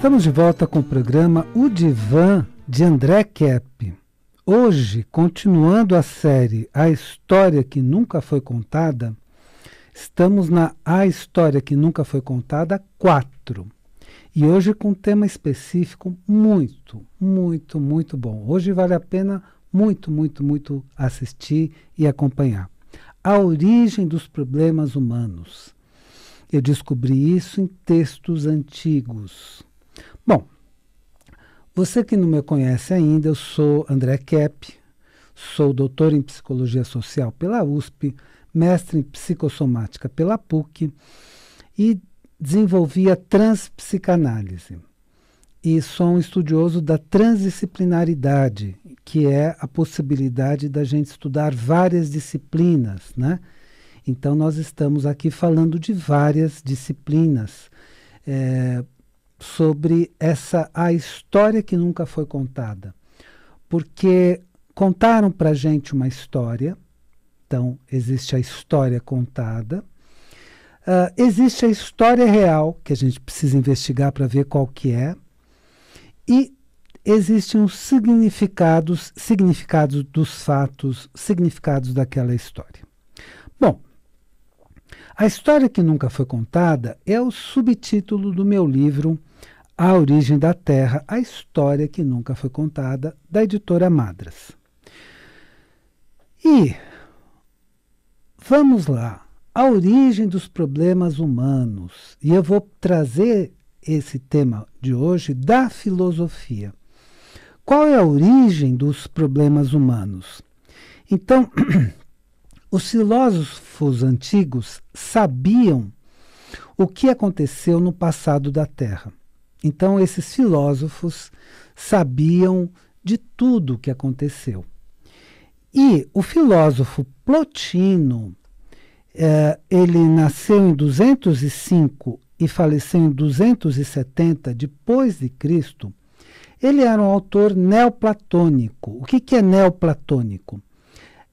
Estamos de volta com o programa O Divã de André Kepp. Hoje, continuando a série A História que Nunca Foi Contada, estamos na A História que Nunca Foi Contada 4. E hoje com um tema específico muito bom. Hoje vale a pena muito assistir e acompanhar. A origem dos problemas humanos. Eu descobri isso em textos antigos. Bom, você que não me conhece ainda, eu sou André Kepp, sou doutor em Psicologia Social pela USP, mestre em Psicossomática pela PUC e desenvolvi a transpsicanálise. E sou um estudioso da transdisciplinaridade, que é a possibilidade da gente estudar várias disciplinas, né? Então, nós estamos aqui falando de várias disciplinas sobre a história que nunca foi contada. Porque contaram para a gente uma história, então existe a história contada, existe a história real, que a gente precisa investigar para ver qual que é, e existem os significados dos fatos, significados daquela história. Bom, a história que nunca foi contada é o subtítulo do meu livro A Origem da Terra, a história que nunca foi contada, da editora Madras. E vamos lá, a origem dos problemas humanos. E eu vou trazer esse tema de hoje da filosofia. Qual é a origem dos problemas humanos? Então, os filósofos antigos sabiam o que aconteceu no passado da Terra. Então, esses filósofos sabiam de tudo o que aconteceu. E o filósofo Plotino, ele nasceu em 205 e faleceu em 270 depois de Cristo. Ele era um autor neoplatônico. O que é neoplatônico?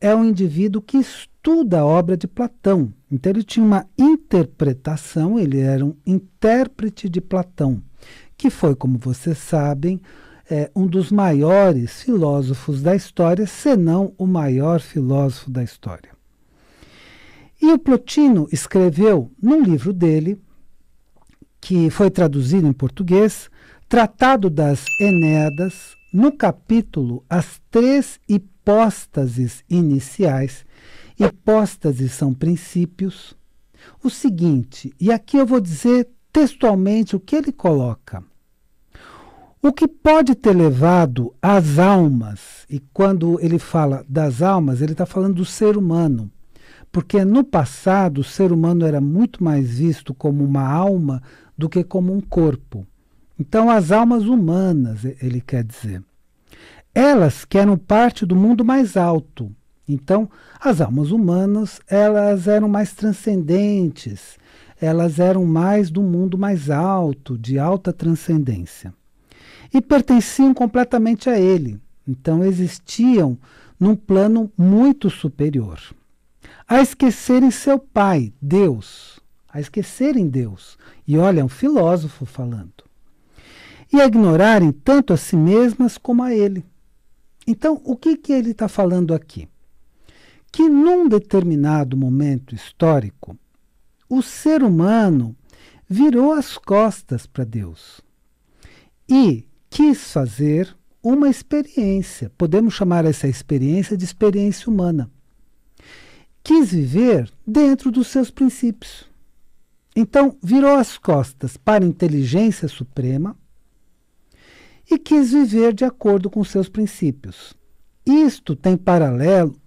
É um indivíduo que estuda a obra de Platão. Então ele tinha uma interpretação, ele era um intérprete de Platão, que foi, como vocês sabem, um dos maiores filósofos da história, se não o maior filósofo da história. E o Plotino escreveu num livro dele, que foi traduzido em português, Tratado das Enéadas, no capítulo As Três Hipóstases Iniciais. Hipóstases são princípios. O seguinte, e aqui eu vou dizer textualmente o que ele coloca. O que pode ter levado as almas, e quando ele fala das almas, ele está falando do ser humano, porque no passado o ser humano era muito mais visto como uma alma do que como um corpo. Então as almas humanas, ele quer dizer. Elas que eram parte do mundo mais alto. Então, as almas humanas, elas eram mais transcendentes, elas eram mais do mundo mais alto, de alta transcendência. E pertenciam completamente a ele. Então, existiam num plano muito superior. A esquecerem seu pai, Deus. A esquecerem Deus. E olha, é um filósofo falando. E a ignorarem tanto a si mesmas como a ele. Então, o que ele está falando aqui? Que num determinado momento histórico, o ser humano virou as costas para Deus e quis fazer uma experiência. Podemos chamar essa experiência de experiência humana. Quis viver dentro dos seus princípios. Então, virou as costas para a inteligência suprema e quis viver de acordo com seus princípios. Isto tem paralelo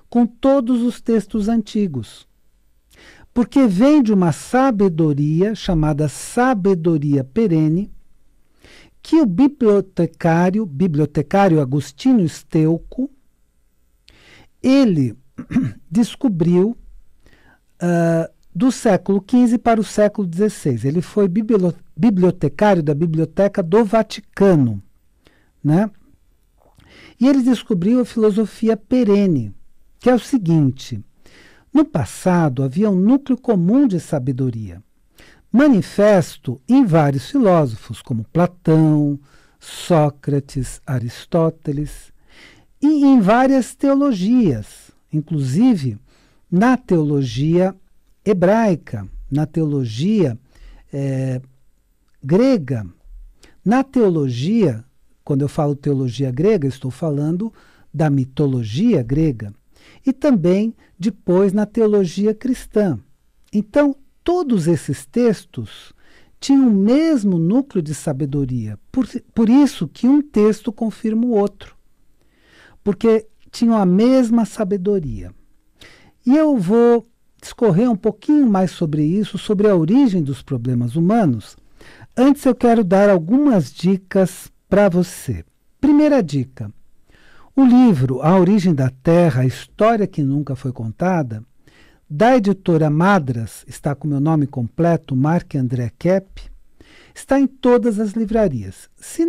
com todos os textos antigos, porque vem de uma sabedoria chamada sabedoria perene, que o bibliotecário Agostinho Steuco, ele descobriu do século XV para o século XVI. Ele foi bibliotecário da Biblioteca do Vaticano, né? E ele descobriu a filosofia perene, que é o seguinte: no passado havia um núcleo comum de sabedoria, manifesto em vários filósofos, como Platão, Sócrates, Aristóteles, e em várias teologias, inclusive na teologia hebraica, na teologia grega. Na teologia, quando eu falo teologia grega, estou falando da mitologia grega, e também depois na teologia cristã. Então, todos esses textos tinham o mesmo núcleo de sabedoria, por isso que um texto confirma o outro, porque tinham a mesma sabedoria. E eu vou discorrer um pouquinho mais sobre isso, sobre a origem dos problemas humanos. Antes eu quero dar algumas dicas para você. Primeira dica: o livro A Origem da Terra, a História que Nunca Foi Contada, da editora Madras, está com meu nome completo, Marc André Kepp, está em todas as livrarias. Se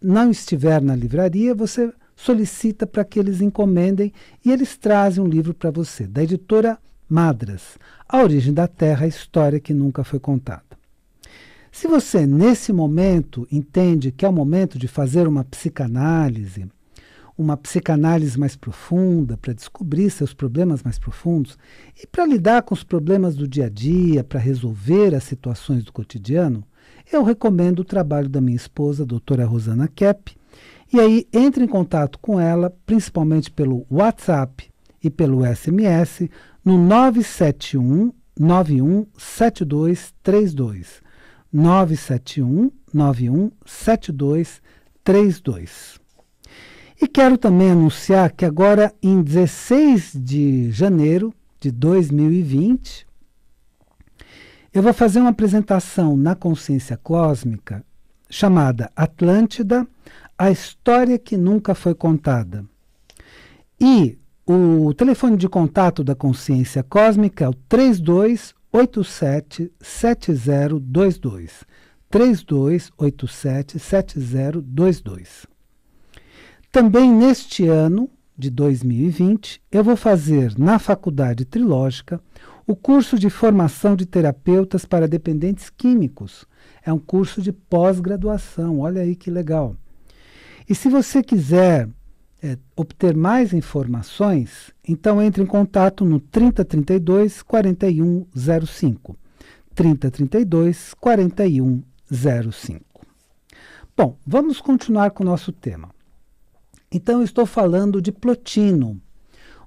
não estiver na livraria, você solicita para que eles encomendem e eles trazem um livro para você, da editora Madras, A Origem da Terra, a História que Nunca Foi Contada. Se você, nesse momento, entende que é o momento de fazer uma psicanálise mais profunda, para descobrir seus problemas mais profundos e para lidar com os problemas do dia a dia, para resolver as situações do cotidiano, eu recomendo o trabalho da minha esposa, a doutora Rosana Kepp, e aí entre em contato com ela, principalmente pelo WhatsApp e pelo SMS, no 971 91 7232. 971 91 7232. E quero também anunciar que agora, em 16 de janeiro de 2020, eu vou fazer uma apresentação na Consciência Cósmica chamada Atlântida, a História que Nunca Foi Contada. E o telefone de contato da Consciência Cósmica é o 3287-7022. 3287-7022. Também neste ano de 2020, eu vou fazer na Faculdade Trilógica o curso de formação de terapeutas para dependentes químicos. É um curso de pós-graduação, olha aí que legal. E se você quiser obter mais informações, então entre em contato no 3032 4105. 3032 4105. Bom, vamos continuar com o nosso tema. Então, eu estou falando de Plotino,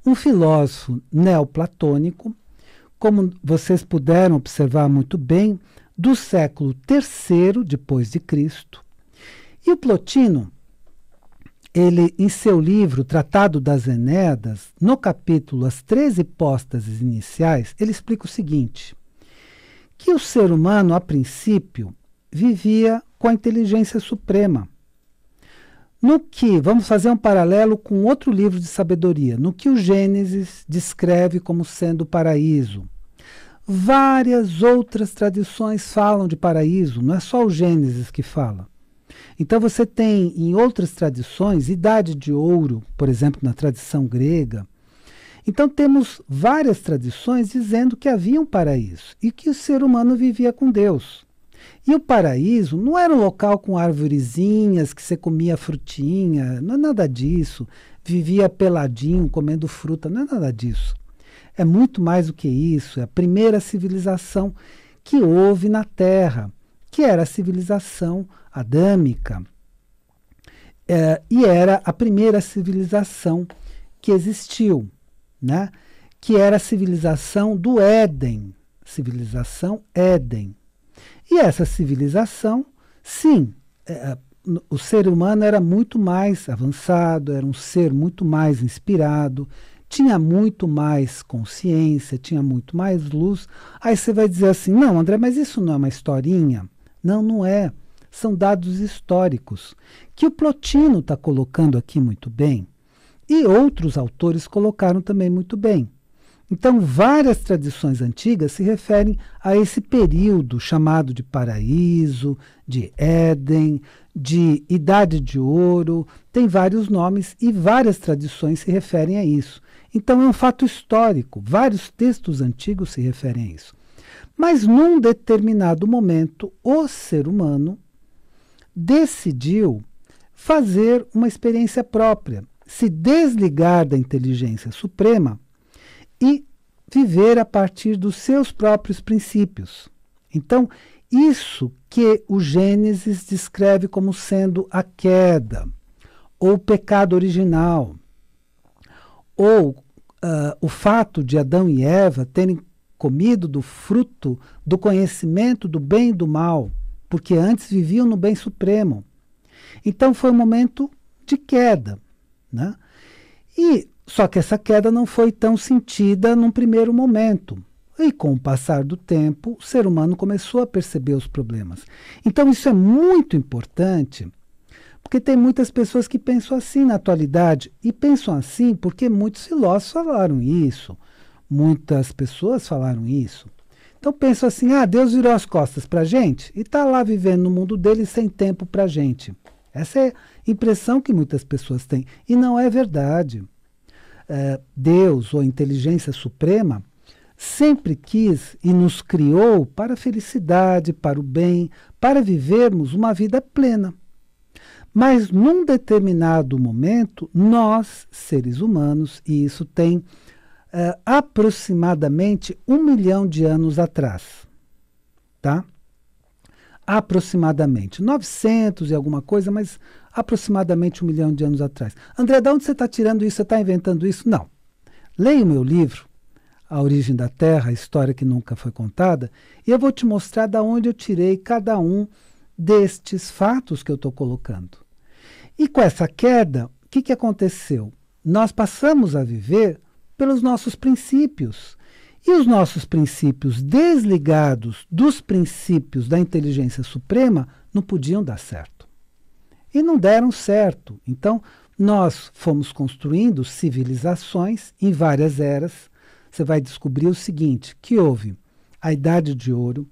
um filósofo neoplatônico, como vocês puderam observar muito bem, do século III depois de Cristo. E o Plotino, ele, em seu livro Tratado das Enéadas, no capítulo As 13 Hipóstases Iniciais, ele explica o seguinte, que o ser humano, a princípio, vivia com a inteligência suprema. No que, vamos fazer um paralelo com outro livro de sabedoria, no que o Gênesis descreve como sendo o paraíso. Várias outras tradições falam de paraíso, não é só o Gênesis que fala. Então você tem em outras tradições, Idade de Ouro, por exemplo, na tradição grega. Então temos várias tradições dizendo que havia um paraíso e que o ser humano vivia com Deus. E o paraíso não era um local com arvorezinhas que você comia frutinha, não é nada disso. Vivia peladinho, comendo fruta, não é nada disso. É muito mais do que isso, é a primeira civilização que houve na Terra, que era a civilização adâmica. E era a primeira civilização que existiu, né? Que era a civilização do Éden, civilização Éden. E essa civilização, sim, o ser humano era muito mais avançado, era um ser muito mais inspirado, tinha muito mais consciência, tinha muito mais luz. Aí você vai dizer assim, não, André, mas isso não é uma historinha? Não, não é. São dados históricos que o Plotino está colocando aqui muito bem e outros autores colocaram também muito bem. Então, várias tradições antigas se referem a esse período chamado de paraíso, de Éden, de Idade de Ouro, tem vários nomes e várias tradições se referem a isso. Então, é um fato histórico, vários textos antigos se referem a isso. Mas num determinado momento, o ser humano decidiu fazer uma experiência própria, se desligar da inteligência suprema e viver a partir dos seus próprios princípios. Então, isso que o Gênesis descreve como sendo a queda, ou o pecado original, ou o fato de Adão e Eva terem comido do fruto do conhecimento do bem e do mal, porque antes viviam no bem supremo. Então foi um momento de queda, né? Só que essa queda não foi tão sentida num primeiro momento. E com o passar do tempo, o ser humano começou a perceber os problemas. Então isso é muito importante, porque tem muitas pessoas que pensam assim na atualidade, e pensam assim porque muitos filósofos falaram isso, muitas pessoas falaram isso. Então pensam assim, Deus virou as costas para a gente e está lá vivendo no mundo dele sem tempo para a gente. Essa é a impressão que muitas pessoas têm, e não é verdade. Deus, ou a inteligência suprema, sempre quis e nos criou para a felicidade, para o bem, para vivermos uma vida plena. Mas num determinado momento, nós, seres humanos, e isso tem aproximadamente 1 milhão de anos atrás, tá? Aproximadamente, 900 e alguma coisa, mas aproximadamente 1 milhão de anos atrás. André, de onde você está tirando isso? Você está inventando isso? Não. Leia o meu livro, A Origem da Terra, a História que Nunca Foi Contada, e eu vou te mostrar de onde eu tirei cada um destes fatos que eu estou colocando. E com essa queda, o que aconteceu? Nós passamos a viver pelos nossos princípios. E os nossos princípios desligados dos princípios da inteligência suprema não podiam dar certo. E não deram certo. Então, nós fomos construindo civilizações em várias eras. Você vai descobrir o seguinte, que houve a Idade de Ouro,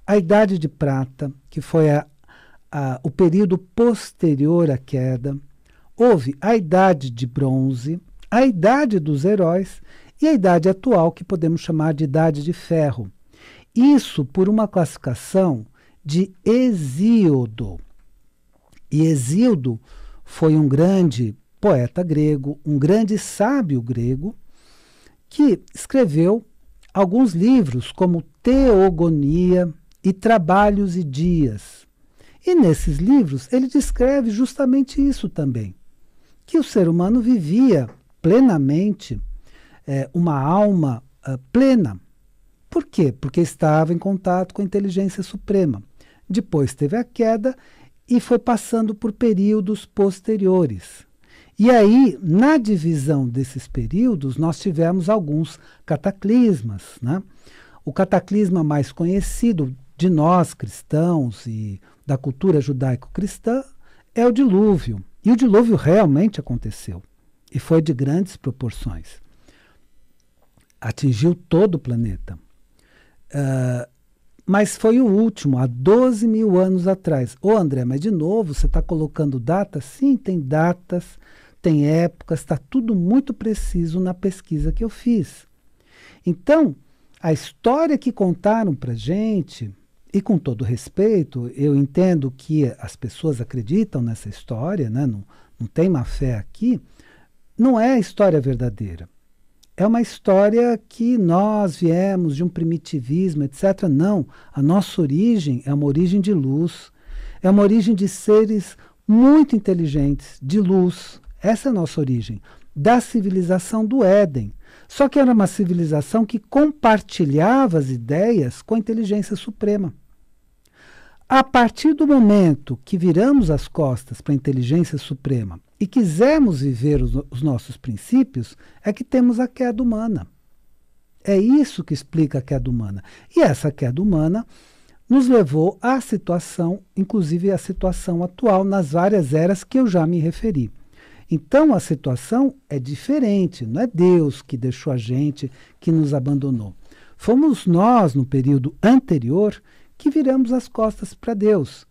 a Idade de Prata, que foi o período posterior à queda, houve a Idade de Bronze, a Idade dos Heróis e a idade atual, que podemos chamar de Idade de Ferro. Isso por uma classificação de Hesíodo. E Hesíodo foi um grande poeta grego, um grande sábio grego, que escreveu alguns livros, como Teogonia e Trabalhos e Dias. E nesses livros ele descreve justamente isso também, que o ser humano vivia plenamente uma alma plena. Por quê? Porque estava em contato com a inteligência suprema. Depois teve a queda e foi passando por períodos posteriores. E aí, na divisão desses períodos, nós tivemos alguns cataclismas, né? O cataclisma mais conhecido de nós, cristãos, e da cultura judaico-cristã, é o dilúvio. E o dilúvio realmente aconteceu. E foi de grandes proporções. Atingiu todo o planeta. Mas foi o último, há 12 mil anos atrás. André, mas de novo, você está colocando datas? Sim, tem datas, tem épocas, está tudo muito preciso na pesquisa que eu fiz. Então, a história que contaram para a gente, e com todo respeito, eu entendo que as pessoas acreditam nessa história, né? Não tem má fé aqui, não é a história verdadeira. É uma história que nós viemos de um primitivismo, etc. Não, a nossa origem é uma origem de luz, é uma origem de seres muito inteligentes, de luz. Essa é a nossa origem, da civilização do Éden. Só que era uma civilização que compartilhava as ideias com a inteligência suprema. A partir do momento que viramos as costas para a inteligência suprema e quisermos viver os nossos princípios, é que temos a queda humana. É isso que explica a queda humana. E essa queda humana nos levou à situação, inclusive à situação atual, nas várias eras que eu já me referi. Então a situação é diferente, não é Deus que deixou a gente, que nos abandonou. Fomos nós, no período anterior, que viramos as costas para Deus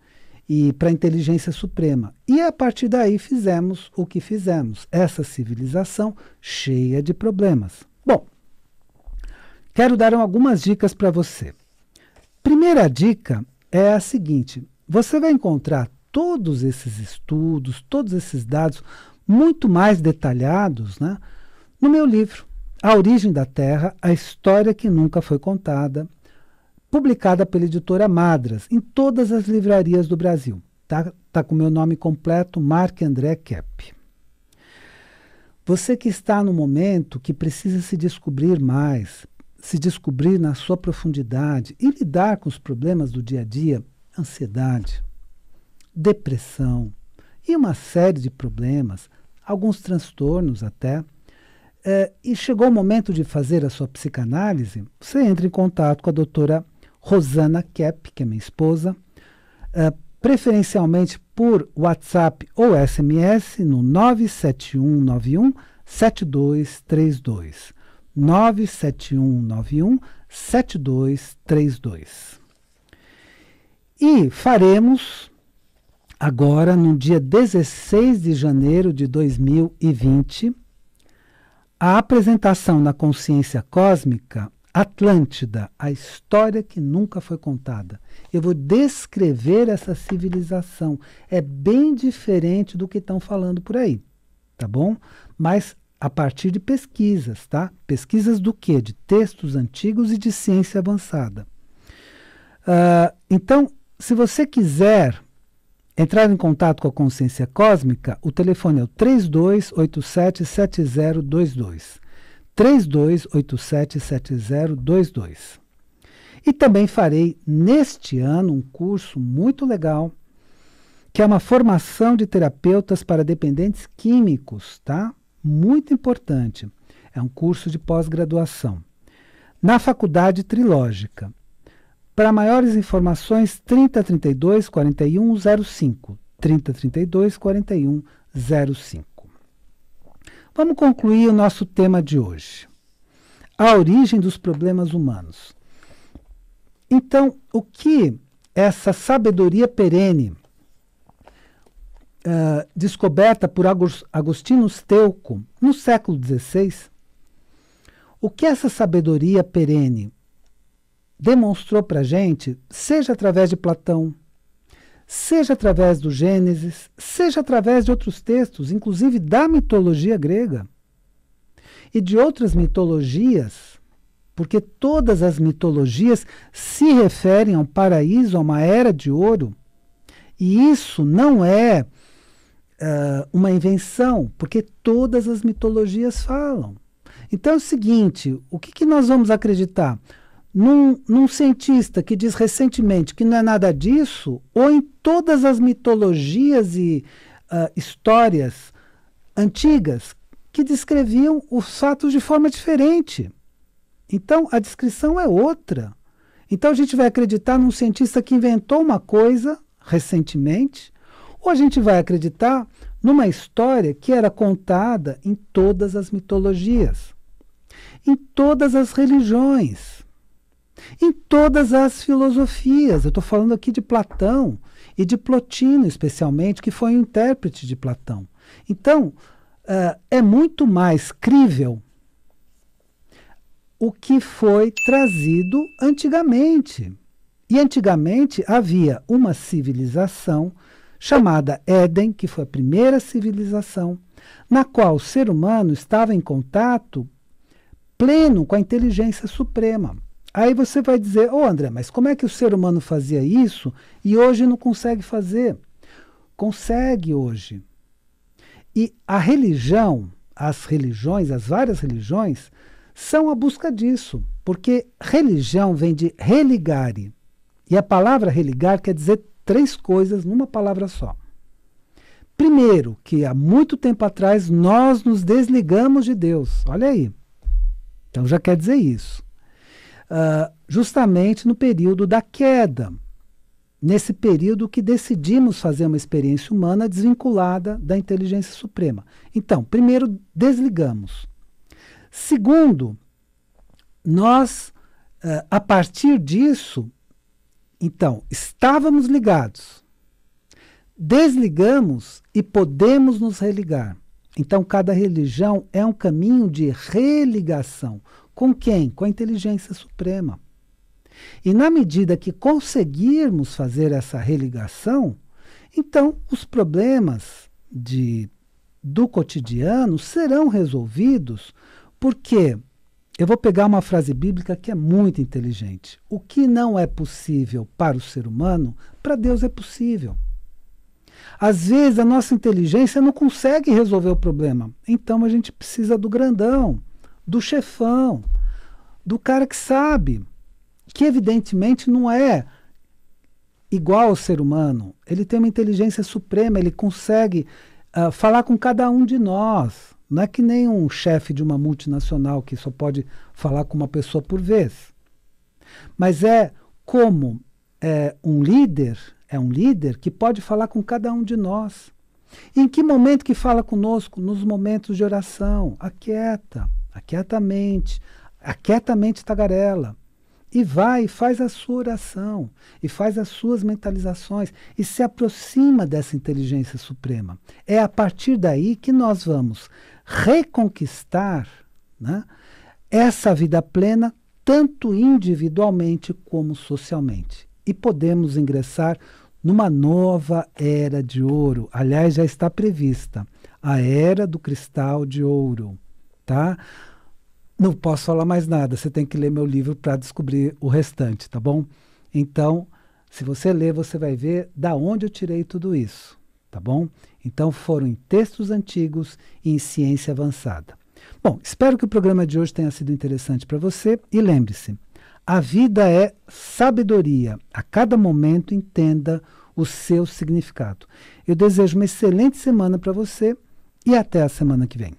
e para a inteligência suprema. E a partir daí fizemos o que fizemos. Essa civilização cheia de problemas. Bom, quero dar algumas dicas para você. Primeira dica é a seguinte: você vai encontrar todos esses estudos, todos esses dados muito mais detalhados, né, no meu livro, A Origem da Terra, a História que Nunca Foi Contada, publicada pela editora Madras, em todas as livrarias do Brasil. Tá com o meu nome completo, Marc André Kepp. Você que está no momento que precisa se descobrir mais, se descobrir na sua profundidade e lidar com os problemas do dia a dia, ansiedade, depressão e uma série de problemas, alguns transtornos até, e chegou o momento de fazer a sua psicanálise, você entra em contato com a doutora Rosana Kepp, que é minha esposa, preferencialmente por WhatsApp ou SMS no 97191 7232. 97191 7232. E faremos agora, no dia 16 de janeiro de 2020, a apresentação na Consciência Cósmica Atlântida, a história que nunca foi contada. Eu vou descrever essa civilização. É bem diferente do que estão falando por aí, tá bom? Mas a partir de pesquisas, tá? Pesquisas do quê? De textos antigos e de ciência avançada. Então, se você quiser entrar em contato com a Consciência Cósmica, o telefone é o 3287-7022. 3287-7022. E também farei neste ano um curso muito legal, que é uma formação de terapeutas para dependentes químicos, tá? Muito importante. É um curso de pós-graduação na Faculdade Trilógica. Para maiores informações, 3032 4105. 3032 4105. Vamos concluir o nosso tema de hoje. A origem dos problemas humanos. Então, o que essa sabedoria perene, descoberta por Agostinho Steuco no século XVI, o que essa sabedoria perene demonstrou para a gente, seja através de Platão, seja através do Gênesis, seja através de outros textos, inclusive da mitologia grega e de outras mitologias, porque todas as mitologias se referem a um paraíso, a uma era de ouro, e isso não é uma invenção, porque todas as mitologias falam. Então é o seguinte, o que nós vamos acreditar? Num cientista que diz recentemente que não é nada disso, ou em todas as mitologias e histórias antigas que descreviam os fatos de forma diferente. Então, a descrição é outra. Então, a gente vai acreditar num cientista que inventou uma coisa recentemente, ou a gente vai acreditar numa história que era contada em todas as mitologias, em todas as religiões, em todas as filosofias. Eu estou falando aqui de Platão e de Plotino, especialmente, que foi um intérprete de Platão. Então, é muito mais crível o que foi trazido antigamente. E antigamente havia uma civilização chamada Éden, que foi a primeira civilização, na qual o ser humano estava em contato pleno com a inteligência suprema. Aí você vai dizer, André, mas como é que o ser humano fazia isso e hoje não consegue fazer? Consegue hoje. E a religião, as religiões, as várias religiões, são a busca disso, porque religião vem de religare. E a palavra religar quer dizer três coisas numa palavra só. Primeiro, que há muito tempo atrás nós nos desligamos de Deus. Olha aí. Então já quer dizer isso. Justamente no período da queda, nesse período que decidimos fazer uma experiência humana desvinculada da inteligência suprema. Então, primeiro, desligamos. Segundo, nós, a partir disso, então, estávamos ligados, desligamos e podemos nos religar. Então, cada religião é um caminho de religação. Com quem? Com a inteligência suprema. E na medida que conseguirmos fazer essa religação, então os problemas do cotidiano serão resolvidos, porque eu vou pegar uma frase bíblica que é muito inteligente. O que não é possível para o ser humano, para Deus é possível. Às vezes a nossa inteligência não consegue resolver o problema. Então a gente precisa do grandão, do chefão, do cara que sabe, que evidentemente não é igual ao ser humano. Ele tem uma inteligência suprema, ele consegue falar com cada um de nós. Não é que nem um chefe de uma multinacional que só pode falar com uma pessoa por vez. Mas é como um líder que pode falar com cada um de nós. Em que momento que fala conosco? Nos momentos de oração. Aquieta a mente tagarela. E vai e faz a sua oração, e faz as suas mentalizações, e se aproxima dessa inteligência suprema. É a partir daí que nós vamos reconquistar, né, essa vida plena, tanto individualmente como socialmente. E podemos ingressar numa nova era de ouro. Aliás, já está prevista a era do cristal de ouro, tá? Não posso falar mais nada, você tem que ler meu livro para descobrir o restante, tá bom? Então, se você ler, você vai ver da onde eu tirei tudo isso, tá bom? Então, foram em textos antigos e em ciência avançada. Bom, espero que o programa de hoje tenha sido interessante para você e lembre-se, a vida é sabedoria, a cada momento entenda o seu significado. Eu desejo uma excelente semana para você e até a semana que vem.